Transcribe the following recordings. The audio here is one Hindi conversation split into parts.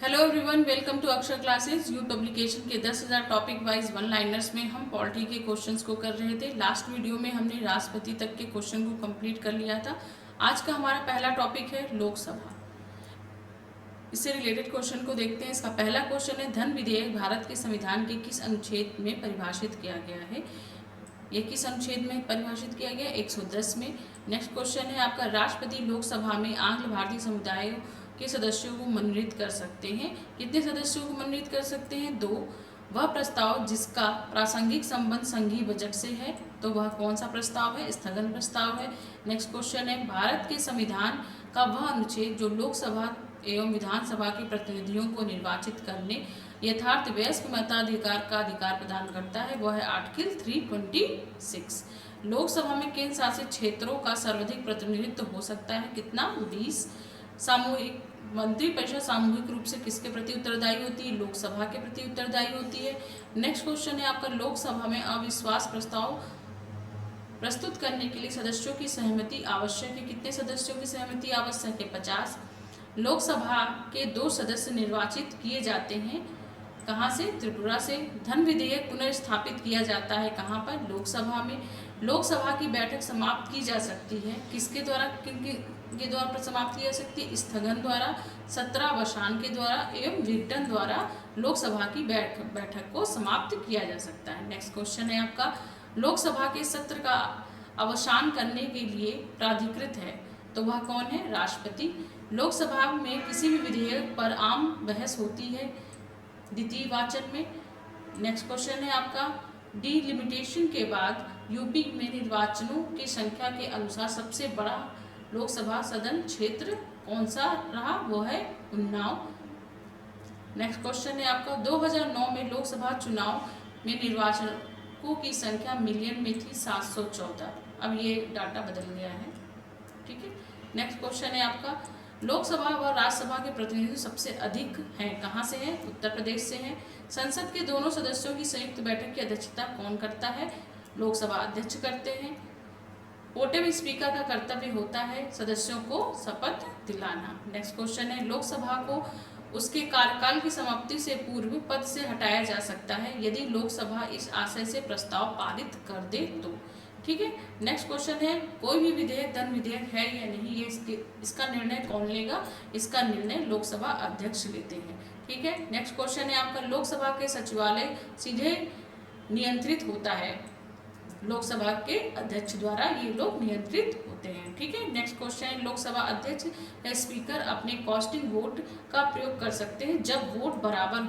हेलो एवरीवन, वेलकम टू अक्षर क्लासेस। यू पब्लिकेशन के 10,000 टॉपिक वाइज वन लाइनर्स में हम पॉलिटी के क्वेश्चंस को कर रहे थे। लास्ट वीडियो में हमने राष्ट्रपति तक के क्वेश्चन को कंप्लीट कर लिया था। आज का हमारा पहला टॉपिक है लोकसभा। इससे रिलेटेड क्वेश्चन को देखते हैं। इसका पहला क्वेश्चन है, धन विधेयक भारत के संविधान के किस अनुच्छेद में परिभाषित किया गया है? ये किस अनुच्छेद में परिभाषित किया गया? 110 में। नेक्स्ट क्वेश्चन है आपका, राष्ट्रपति लोकसभा में आंग्ल भारतीय समुदाय के सदस्यों को मनोनीत कर सकते हैं। कितने सदस्यों को मनोनीत कर सकते हैं? 2। वह प्रस्ताव जिसका प्रासंगिक संबंध संघीय बजट से है, तो वह कौन सा प्रस्ताव है? स्थगन प्रस्ताव है। नेक्स्ट क्वेश्चन है, भारत के संविधान का वह अनुच्छेद जो लोकसभा एवं विधानसभा के प्रतिनिधियों को निर्वाचित करने यथार्थ वयस्क मताधिकार का अधिकार प्रदान करता है, वह है आर्टिकल 326। लोकसभा में केंद्र शासित क्षेत्रों का सर्वाधिक प्रतिनिधित्व हो सकता है, कितना? 20। सामूहिक मंत्रिपरिषद सामूहिक रूप से किसके प्रति उत्तरदायी होती है? लोकसभा के प्रति उत्तरदायी होती है। नेक्स्ट क्वेश्चन है आपका, लोकसभा में अविश्वास प्रस्ताव प्रस्तुत करने के लिए सदस्यों की सहमति आवश्यक है। कितने सदस्यों की सहमति आवश्यक है? 50। लोकसभा के 2 सदस्य निर्वाचित किए जाते हैं, कहाँ से? त्रिपुरा से। धन विधेयक पुनर्स्थापित किया जाता है कहाँ पर? लोकसभा में। लोकसभा की बैठक समाप्त की जा सकती है किसके द्वारा? के द्वारा पर समाप्त की जा सकती है? स्थगन द्वारा, सत्रावसान के द्वारा एवं विघटन द्वारा लोकसभा की बैठक को समाप्त किया जा सकता है। नेक्स्ट क्वेश्चन है आपका, लोकसभा के सत्र का अवसान करने के लिए प्राधिकृत है, तो वह कौन है? राष्ट्रपति। लोकसभा में किसी भी विधेयक पर आम बहस होती है द्वितीय वाचन में। नेक्स्ट क्वेश्चन है आपका, डिलिमिटेशन के बाद यूपी में निर्वाचनों की संख्या के अनुसार सबसे बड़ा लोकसभा सदन क्षेत्र कौन सा रहा? वो है उन्नाव। नेक्स्ट क्वेश्चन है आपका, 2009 में लोकसभा चुनाव में निर्वाचकों की संख्या मिलियन में थी 714। अब ये डाटा बदल गया है, ठीक है। नेक्स्ट क्वेश्चन है आपका, लोकसभा व राज्यसभा के प्रतिनिधि सबसे अधिक हैं, कहाँ से हैं? उत्तर प्रदेश से हैं। संसद के दोनों सदस्यों की संयुक्त बैठक की अध्यक्षता कौन करता है? लोकसभा अध्यक्ष करते हैं। पोर्टेबल स्पीकर का कर्तव्य होता है सदस्यों को शपथ दिलाना। नेक्स्ट क्वेश्चन है, लोकसभा को उसके कार्यकाल की समाप्ति से पूर्व पद से हटाया जा सकता है यदि लोकसभा इस आशय से प्रस्ताव पारित कर दे तो, ठीक है। नेक्स्ट क्वेश्चन है, कोई भी विधेयक धन विधेयक है या नहीं, ये इसका निर्णय कौन लेगा? इसका निर्णय लोकसभा अध्यक्ष लेते हैं, ठीक है। नेक्स्ट क्वेश्चन है आपका, लोकसभा के सचिवालय सीधे नियंत्रित होता है, लोकसभा के अध्यक्ष द्वारा ये लोग नियंत्रित होते हैं, ठीक है। नेक्स्ट क्वेश्चन है, लोकसभा अध्यक्ष या स्पीकर अपने कास्टिंग वोट का प्रयोग कर सकते हैं जब वोट बराबर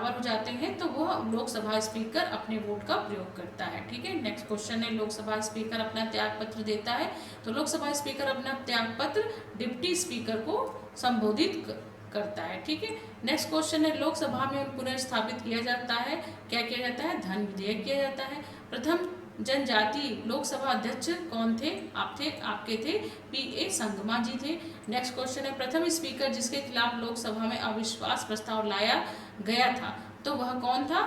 हो जाते हैं तो वह लोकसभा स्पीकर अपने वोट का प्रयोग करता है, ठीक है। नेक्स्ट क्वेश्चन है, लोकसभा स्पीकर अपना त्यागपत्र देता है, तो लोकसभा स्पीकर अपना त्यागपत्र डिप्टी स्पीकर को संबोधित करता है, ठीक है। नेक्स्ट क्वेश्चन है, लोकसभा में पुनर्स्थापित किया जाता है, क्या किया जाता है? धन विधेयक किया जाता है। प्रथम जनजाति लोकसभा अध्यक्ष कौन थे? आपके थे P.A. संगमा जी थे। नेक्स्ट क्वेश्चन है, प्रथम स्पीकर जिसके खिलाफ लोकसभा में अविश्वास प्रस्ताव लाया गया था, तो वह कौन था?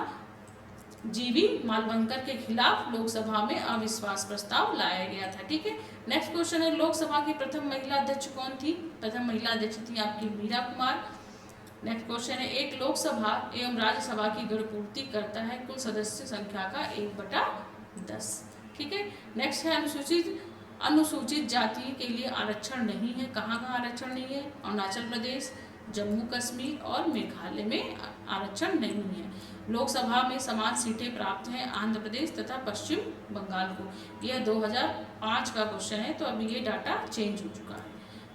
G.V. मालवंकर के खिलाफ लोकसभा में अविश्वास प्रस्ताव लाया गया था, ठीक है। नेक्स्ट क्वेश्चन है, लोकसभा की प्रथम महिला अध्यक्ष कौन थी? प्रथम महिला अध्यक्ष थी आपकी मीरा कुमार। नेक्स्ट क्वेश्चन है, एक लोकसभा एवं राज्यसभा की गणपूर्ति करता है कुल सदस्य संख्या का 1/10, ठीक है। नेक्स्ट है, अनुसूचित जाति के लिए आरक्षण नहीं है, कहाँ आरक्षण नहीं है? अरुणाचल प्रदेश, जम्मू कश्मीर और मेघालय में आरक्षण नहीं है। लोकसभा में समान सीटें प्राप्त हैं आंध्र प्रदेश तथा पश्चिम बंगाल को। यह 2005 का क्वेश्चन है, तो अभी ये डाटा चेंज हो चुका है,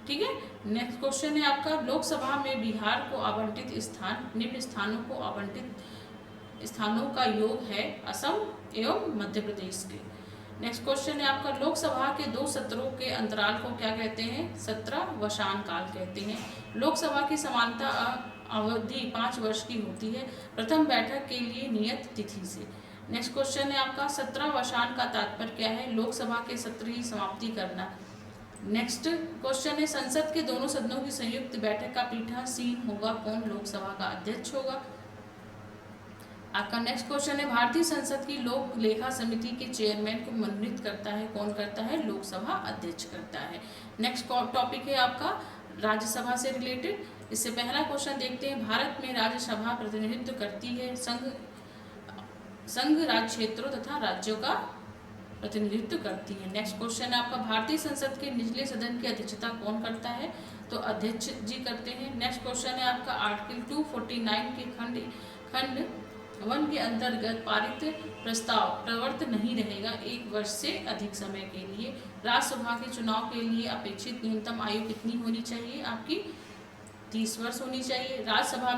ठीक है। नेक्स्ट क्वेश्चन है आपका, लोकसभा में बिहार को आवंटित स्थान निम्न स्थानों को आवंटित स्थानों का योग है असम एवं मध्य प्रदेश के। नेक्स्ट क्वेश्चन है आपका, लोकसभा के 2 सत्रों के अंतराल को क्या कहते हैं? सत्रावसान काल कहते हैं। लोकसभा की समानता अवधि 5 वर्ष की होती है, प्रथम बैठक के लिए नियत तिथि से। नेक्स्ट क्वेश्चन है आपका, सत्रावसान का तात्पर्य क्या है? लोकसभा के सत्र की समाप्ति करना। नेक्स्ट क्वेश्चन है, संसद के दोनों सदनों की संयुक्त बैठक का पीठासीन होगा कौन? लोकसभा का अध्यक्ष होगा। आपका नेक्स्ट क्वेश्चन है, भारतीय संसद की लोक लेखा समिति के चेयरमैन को मनोनीत करता है कौन? करता है लोकसभा अध्यक्ष करता है। नेक्स्ट टॉपिक है आपका राज्यसभा से रिलेटेड। इससे पहला क्वेश्चन देखते हैं, भारत में राज्यसभा प्रतिनिधित्व करती है संघ राज्य क्षेत्रों तथा राज्यों का प्रतिनिधित्व करती है। नेक्स्ट क्वेश्चन है आपका, भारतीय संसद के निचले सदन की अध्यक्षता कौन करता है? तो अध्यक्ष जी करते हैं। नेक्स्ट क्वेश्चन है आपका, आर्टिकल 249 के खंड 1 के अंतर्गत पारित प्रस्ताव प्रवर्त नहीं रहेगा 1 वर्ष से अधिक समय के लिए। राज्यसभा के चुनाव के लिए अपेक्षित न्यूनतम आयु कितनी होनी चाहिए? आपकी 30 वर्ष होनी चाहिए। राज्यसभा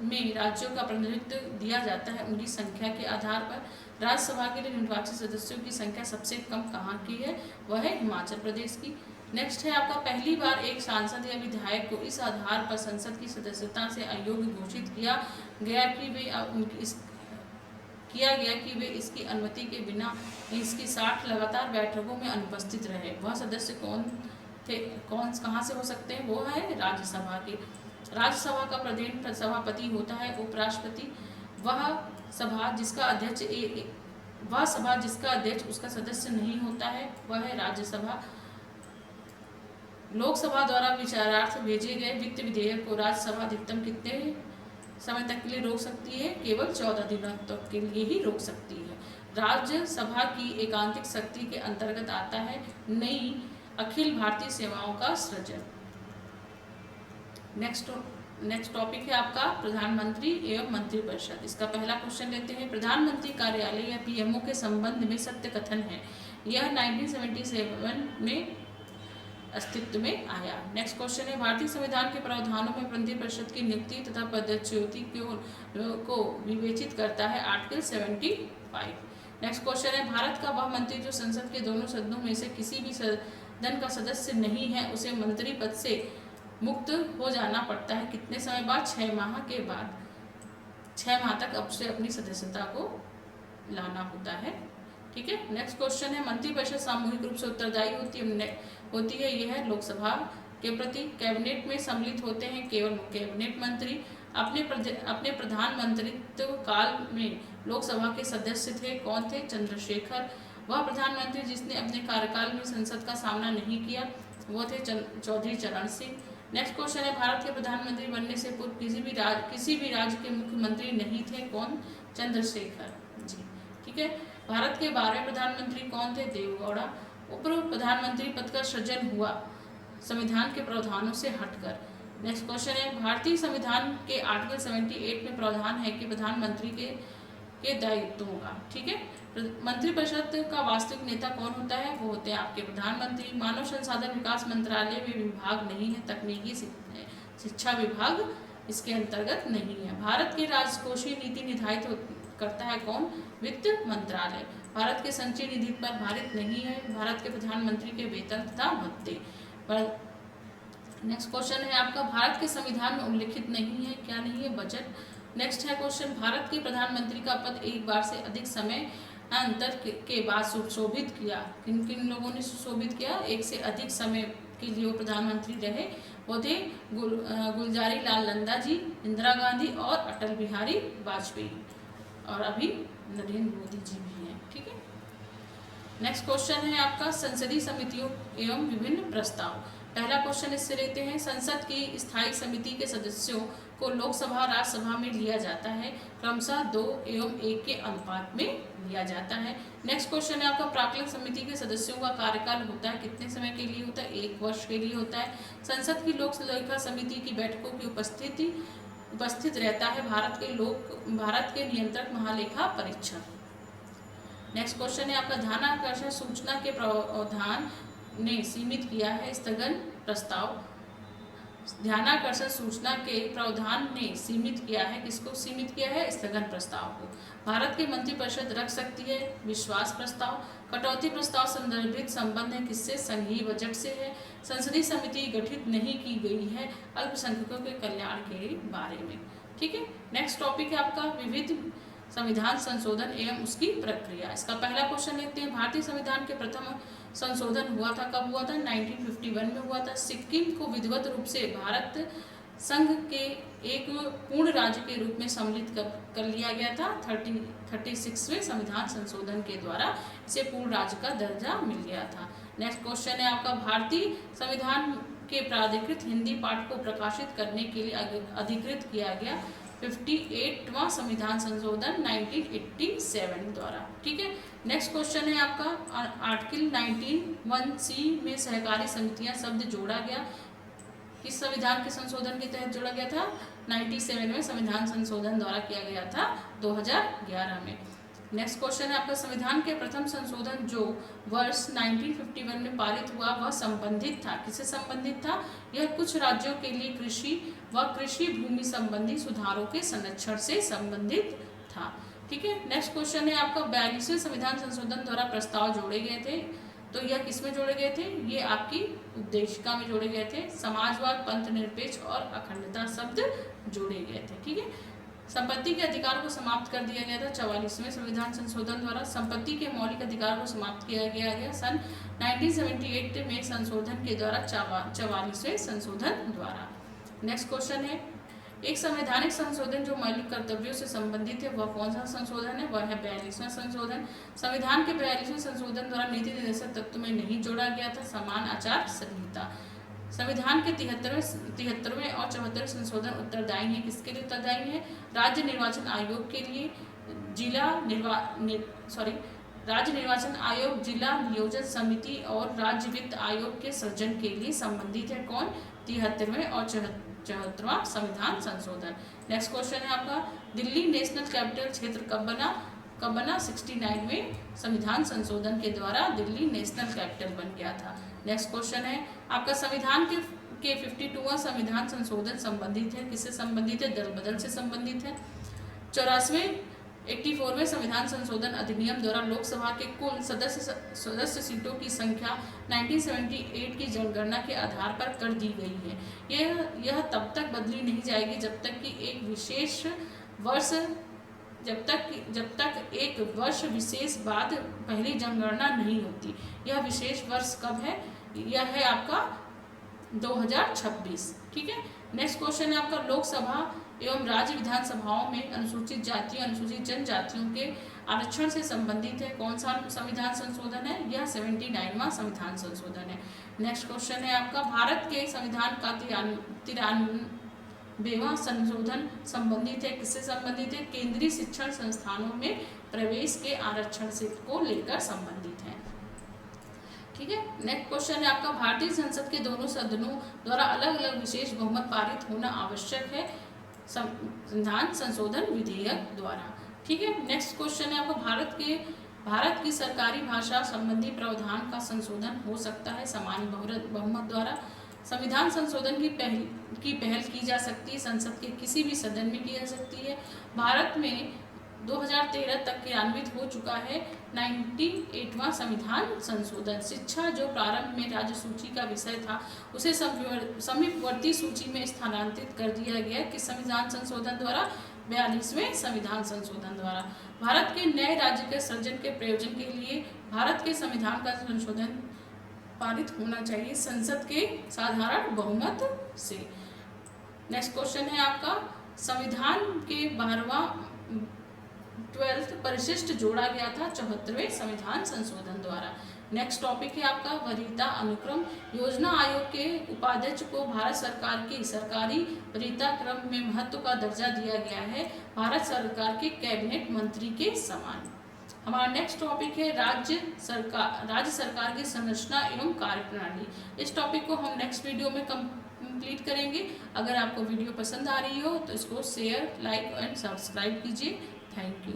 में राज्यों का प्रतिनिधित्व दिया जाता है उनकी संख्या के आधार पर। राज्यसभा के लिए निर्वाचित सदस्यों की संख्या सबसे कम कहाँ की है? वह है हिमाचल प्रदेश की। नेक्स्ट है आपका, पहली बार एक सांसद या विधायक को इस आधार पर संसद की सदस्यता से अयोग्य घोषित किया गया कि वे इसकी अनुमति के बिना इसकी 60 लगातार बैठकों में अनुपस्थित रहे। वह सदस्य कहाँ से हो सकते हैं? वो है राज्यसभा के। राज्यसभा का प्रधान सभापति होता है उपराष्ट्रपति। वह सभा जिसका अध्यक्ष उसका सदस्य नहीं होता है वह है राज्यसभा। लोकसभा द्वारा विचारार्थ भेजे गए वित्त विधेयक को राज्यसभा अधिकतम कितने समय तक के लिए रोक सकती है? केवल 14 दिनों तक के लिए ही रोक सकती है। राज्यसभा की एकांतिक शक्ति के अंतर्गत आता है नई अखिल भारतीय सेवाओं का सृजन। नेक्स्ट टॉपिक है आपका, प्रधानमंत्री एवं मंत्रिपरिषद। इसका पहला क्वेश्चन लेते हैं, प्रधानमंत्री कार्यालय या पीएमओ के संबंध में सत्य कथन है। यह 1977 में अस्तित्व में आया। नेक्स्ट क्वेश्चन है, भारतीय संविधान के प्रावधानों में मंत्रिपरिषद की नियुक्ति तथा पदच्युति को विवेचित करता है आर्टिकल 75। नेक्स्ट क्वेश्चन है, भारत का वह मंत्री जो संसद के दोनों सदनों में से किसी भी सदन का सदस्य नहीं है उसे मंत्री पद से मुक्त हो जाना पड़ता है कितने समय बाद? 6 माह के बाद। 6 माह तक अब से अपनी सदस्यता को लाना होता है। ठीक है। नेक्स्ट क्वेश्चन है, मंत्रिपरिषद सामूहिक रूप से उत्तरदायी होती है यह लोकसभा के प्रति। कैबिनेट में सम्मिलित होते हैं केवल कैबिनेट मंत्री। अपने प्रधानमंत्रित्व काल में लोकसभा के सदस्य थे कौन थे? चंद्रशेखर। वह प्रधानमंत्री जिसने अपने कार्यकाल में संसद का सामना नहीं किया वो थे चौधरी चरण सिंह। नेक्स्ट क्वेश्चन है, भारत के प्रधानमंत्री बनने से पूर्व किसी भी राज्य के मुख्यमंत्री नहीं थे कौन? चंद्रशेखर जी। ठीक है। भारत के 12वें प्रधानमंत्री कौन थे? देवगौड़ा। उप प्रधानमंत्री पद का सृजन हुआ संविधान के प्रावधानों से हटकर। नेक्स्ट क्वेश्चन है, भारतीय संविधान के आर्टिकल 78 में प्रावधान है कि प्रधानमंत्री के दायित्वों का। ठीक है। मंत्रिपरिषद का वास्तविक नेता कौन होता है? वो होते हैं आपके प्रधानमंत्री। मानव संसाधन विकास मंत्रालय में विभाग नहीं है, तकनीकी शिक्षा विभाग इसके अंतर्गत नहीं है। भारत की राजकोषीय नीति निर्धारित करता है कौन? वित्त मंत्रालय। भारत के संचयी निधि पर भारित नहीं है भारत के प्रधानमंत्री के वेतन तथा भत्ते। नेक्स्ट क्वेश्चन है आपका, भारत के संविधान में उल्लिखित नहीं है, क्या नहीं है? बजट। नेक्स्ट है क्वेश्चन, भारत के प्रधानमंत्री का पद एक बार से अधिक समय अंतर के बाद सुशोभित किया। किन किन लोगों ने सुशोभित किया? एक से अधिक समय के लिए वो प्रधानमंत्री रहे। वो थे गुलजारी लाल नंदा जी, इंदिरा गांधी और अटल बिहारी वाजपेयी, और अभी नरेंद्र मोदी जी भी हैं। ठीक है। नेक्स्ट क्वेश्चन है आपका, संसदीय समितियों एवं विभिन्न प्रस्ताव। पहला क्वेश्चन इससे लेते हैं, संसद की स्थायी समिति के सदस्यों को लोकसभा राज्यसभा में लिया जाता है क्रमशः 2 एवं 1 के अनुपात में लिया जाता है। नेक्स्ट क्वेश्चन है आपका, प्राक्कलन समिति के सदस्यों का कार्यकाल होता है कितने समय के लिए होता है? 1 वर्ष के लिए होता है। संसद की लोक लेखा समिति की बैठकों की उपस्थित रहता है भारत के नियंत्रक महालेखा परीक्षक। नेक्स्ट क्वेश्चन है आपका, ध्यानाकर्षण सूचना के प्रावधान ने सीमित किया है स्थगन प्रस्ताव। ध्यानाकर्षण सूचना के प्रावधान ने सीमित किया है, किसको सीमित किया है? स्थगन प्रस्ताव को। भारत की मंत्रिपरिषद रख सकती है विश्वास प्रस्ताव। कटौती प्रस्ताव संदर्भित संबंध है किससे? संघीय बजट से है। संसदीय समिति गठित नहीं की गई है अल्पसंख्यकों के कल्याण के बारे में। ठीक है। नेक्स्ट टॉपिक है आपका, विविध संविधान संशोधन एवं उसकी प्रक्रिया। इसका पहला क्वेश्चन लेते हैं, भारतीय संविधान के प्रथम संशोधन हुआ था, कब हुआ था? 1951 में हुआ था। सिक्किम को विधिवत रूप से भारत संघ के एक पूर्ण राज्य के रूप में सम्मिलित कर लिया गया था 36वें संविधान संशोधन के द्वारा इसे पूर्ण राज्य का दर्जा मिल गया था। नेक्स्ट क्वेश्चन है आपका, भारतीय संविधान के प्राधिकृत हिंदी पाठ को प्रकाशित करने के लिए अधिकृत किया गया? 58वां संविधान संशोधन 1987 द्वारा। ठीक है, नेक्स्ट क्वेश्चन है आपका आर्टिकल 19(1)(c) में सहकारी समितियां शब्द जोड़ा गया, किस संविधान के संशोधन के तहत जोड़ा गया था? 97 में संविधान संशोधन द्वारा किया गया था 2011 में। नेक्स्ट क्वेश्चन है आपका संविधान के प्रथम संशोधन जो वर्ष 1951 में पारित हुआ वह संबंधित था, किससे संबंधित था? यह कुछ राज्यों के लिए कृषि व कृषि भूमि संबंधी सुधारों के संरक्षण से संबंधित था। ठीक है, नेक्स्ट क्वेश्चन है आपका 42वें संविधान संशोधन द्वारा प्रस्ताव जोड़े गए थे, तो यह किसमें जोड़े गए थे? ये आपकी उद्देशिका में जोड़े गए थे। समाजवाद, पंथ निरपेक्ष और अखंडता शब्द जोड़े गए थे। ठीक है, संपत्ति के अधिकार को समाप्त कर दिया गया था 44वें संविधान संशोधन द्वारा। संपत्ति के मौलिक अधिकार को समाप्त किया गया सन 1978 में संशोधन के द्वारा 44वें संशोधन द्वारा। नेक्स्ट क्वेश्चन है एक संवैधानिक संशोधन जो मौलिक कर्तव्यों से संबंधित है वह कौन सा संशोधन है? वह है 42वां संशोधन। संविधान के 42वें संशोधन द्वारा नीति निर्देशक तत्व में नहीं जोड़ा गया था समान आचार संहिता। संविधान के 73वें और 74वें संशोधन उत्तरदायी है, किसके लिए उत्तरदायी है? राज्य निर्वाचन आयोग के लिए, राज्य निर्वाचन आयोग, जिला नियोजन समिति और राज्य वित्त आयोग के सृजन के लिए संबंधित है। कौन? 73वें और 74वां संविधान संशोधन। नेक्स्ट क्वेश्चन है आपका दिल्ली नेशनल कैपिटल क्षेत्र कब बना? 69वें संविधान संशोधन के द्वारा दिल्ली नेशनल कैपिटल बन गया था। नेक्स्ट क्वेश्चन है आपका संविधान के 52वां संविधान संशोधन संबंधित है, किससे संबंधित है? दल बदल से संबंधित है। 84वें संविधान संशोधन अधिनियम द्वारा लोकसभा के कुल सदस्य सीटों की संख्या 1978 की जनगणना के आधार पर कर दी गई है। यह तब तक बदली नहीं जाएगी जब तक एक वर्ष विशेष बाद पहली जनगणना नहीं होती। यह विशेष वर्ष कब है? यह है आपका 2026। ठीक है, नेक्स्ट क्वेश्चन है आपका लोकसभा एवं राज्य विधानसभाओं में अनुसूचित जातियों अनुसूचित जनजातियों के आरक्षण से संबंधित है, कौन सा संविधान संशोधन है? यह 79वां संविधान संशोधन है। नेक्स्ट क्वेश्चन है आपका भारत के संविधान का 93वां संशोधन संबंधित है, किससे संबंधित है? केंद्रीय शिक्षण संस्थानों में प्रवेश के आरक्षण से को लेकर संबंधित है। ठीक है, नेक्स्ट क्वेश्चन है आपका भारतीय संसद के दोनों सदनों द्वारा अलग अलग विशेष बहुमत पारित होना आवश्यक है संविधान संशोधन विधेयक द्वारा। ठीक है, नेक्स्ट क्वेश्चन है आपका भारत की सरकारी भाषा संबंधी प्रावधान का संशोधन हो सकता है सामान्य बहुमत द्वारा। संविधान संशोधन की पहल की जा सकती है, संसद के किसी भी सदन में की जा सकती है। भारत में 2013 तक क्रियान्वित हो चुका है 98वां संविधान संशोधन। शिक्षा जो प्रारंभ में राज्य सूची का विषय था उसे समीपवर्ती सूची में स्थानांतरित कर दिया गया कि संविधान संशोधन द्वारा 42वें संविधान संशोधन द्वारा। भारत के नए राज्य के सृजन के प्रयोजन के लिए भारत के संविधान का संशोधन पारित होना चाहिए संसद के साधारण बहुमत से। नेक्स्ट क्वेश्चन है आपका संविधान के 12th परिशिष्ट जोड़ा गया था 74वें संविधान संशोधन द्वारा। नेक्स्ट टॉपिक है आपका वरीयता अनुक्रम। योजना आयोग के उपाध्यक्ष को भारत सरकार की सरकारी वरीयता क्रम में महत्व का दर्जा दिया गया है भारत सरकार के कैबिनेट मंत्री के समान। हमारा नेक्स्ट टॉपिक है राज्य सरकार की संरचना एवं कार्यप्रणाली। इस टॉपिक को हम नेक्स्ट वीडियो में कंप्लीट करेंगे। अगर आपको वीडियो पसंद आ रही हो तो इसको शेयर, लाइक एंड सब्सक्राइब कीजिए। Thank you.